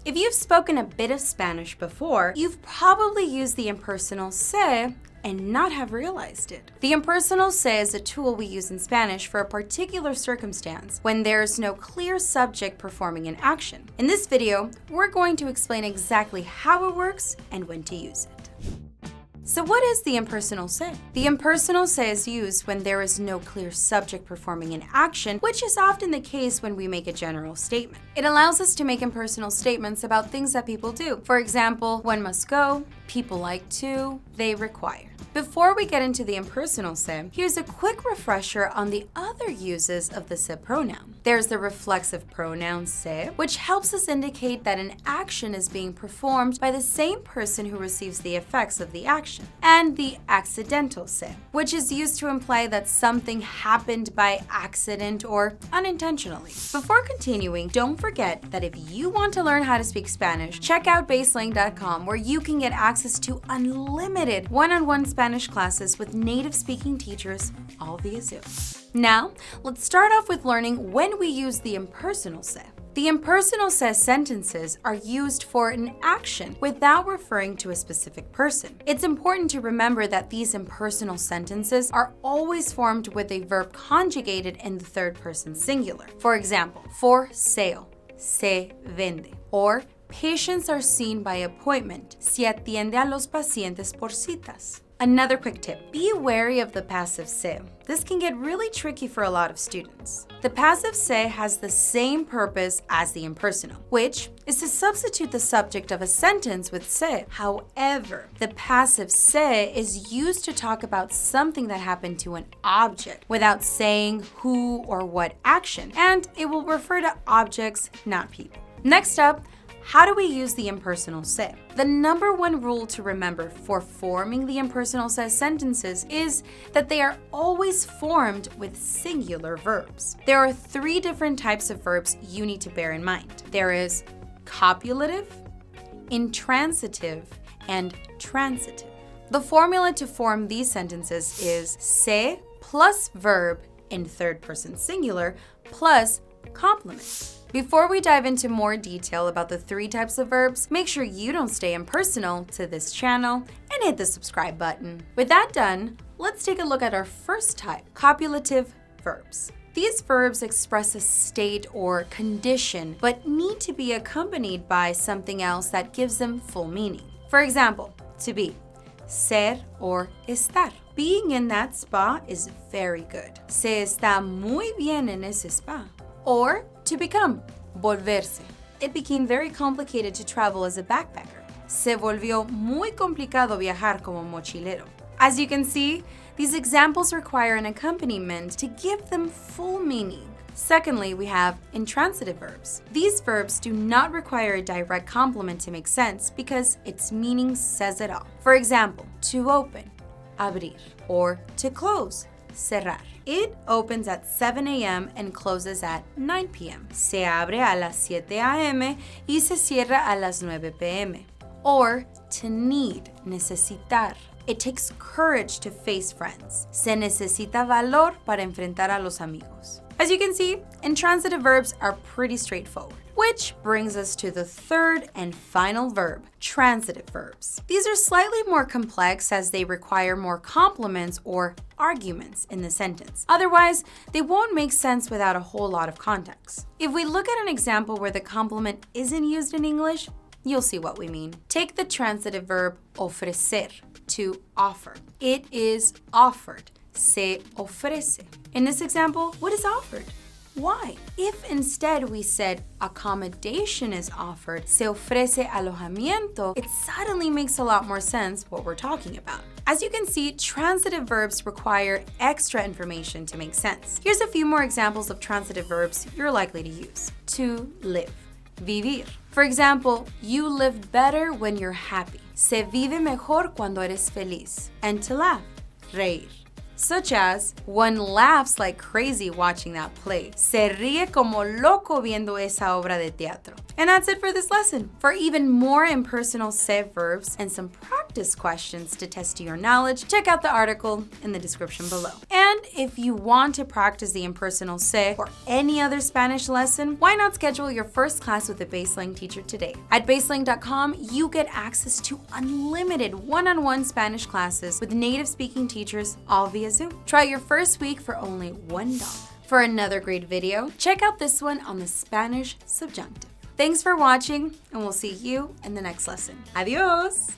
If you've spoken a bit of Spanish before, you've probably used the impersonal se and not have realized it. The impersonal se is a tool we use in Spanish for a particular circumstance when there's no clear subject performing an action. In this video, we're going to explain exactly how it works and when to use it. So what is the impersonal se? The impersonal se is used when there is no clear subject performing an action, which is often the case when we make a general statement. It allows us to make impersonal statements about things that people do. For example, one must go, people like to, they require. Before we get into the impersonal se, here's a quick refresher on the other uses of the se pronoun. There's the reflexive pronoun se, which helps us indicate that an action is being performed by the same person who receives the effects of the action. And the accidental se, which is used to imply that something happened by accident or unintentionally. Before continuing, don't forget that if you want to learn how to speak Spanish, check out baselang.com, where you can get access to unlimited one-on-one Spanish classes with native speaking teachers, all via Zoom. Now, let's start off with learning when we use the impersonal se. The impersonal se sentences are used for an action without referring to a specific person. It's important to remember that these impersonal sentences are always formed with a verb conjugated in the third person singular. For example, for sale, se vende, or patients are seen by appointment, se atiende a los pacientes por citas. Another quick tip, be wary of the passive se. This can get really tricky for a lot of students. The passive se has the same purpose as the impersonal, which is to substitute the subject of a sentence with se. However, the passive se is used to talk about something that happened to an object without saying who or what action, and it will refer to objects, not people. Next up, how do we use the impersonal se? The number one rule to remember for forming the impersonal se sentences is that they are always formed with singular verbs. There are three different types of verbs you need to bear in mind. There is copulative, intransitive, and transitive. The formula to form these sentences is se plus verb in third person singular plus complement. Before we dive into more detail about the three types of verbs, make sure you don't stay impersonal to this channel and hit the subscribe button. With that done, let's take a look at our first type, copulative verbs. These verbs express a state or condition, but need to be accompanied by something else that gives them full meaning. For example, to be, ser or estar. Being in that spa is very good. Se está muy bien en ese spa. Or to become, volverse. It became very complicated to travel as a backpacker. Se volvió muy complicado viajar como mochilero. As you can see, these examples require an accompaniment to give them full meaning. Secondly, we have intransitive verbs. These verbs do not require a direct complement to make sense because its meaning says it all. For example, to open, abrir, or to close, cerrar. It opens at 7 a.m. and closes at 9 p.m. Se abre a las 7 a.m. y se cierra a las 9 p.m. Or to need, necesitar. It takes courage to face friends. Se necesita valor para enfrentar a los amigos. As you can see, intransitive verbs are pretty straightforward. Which brings us to the third and final verb, transitive verbs. These are slightly more complex as they require more complements or arguments in the sentence. Otherwise, they won't make sense without a whole lot of context. If we look at an example where the complement isn't used in English, you'll see what we mean. Take the transitive verb ofrecer, to offer. It is offered. Se ofrece. In this example, what is offered? Why? If instead we said accommodation is offered, se ofrece alojamiento, it suddenly makes a lot more sense what we're talking about. As you can see, transitive verbs require extra information to make sense. Here's a few more examples of transitive verbs you're likely to use. To live, vivir. For example, you live better when you're happy. Se vive mejor cuando eres feliz. And to laugh, reír. Such as, one laughs like crazy watching that play. Se ríe como loco viendo esa obra de teatro. And that's it for this lesson. For even more impersonal se verbs and some practice questions to test your knowledge, check out the article in the description below. And if you want to practice the impersonal se or any other Spanish lesson, why not schedule your first class with a Baselang teacher today? At baselang.com, you get access to unlimited one-on-one Spanish classes with native speaking teachers all via Zoom. Try your first week for only $1. For another great video, check out this one on the Spanish subjunctive. Thanks for watching, and we'll see you in the next lesson. Adios!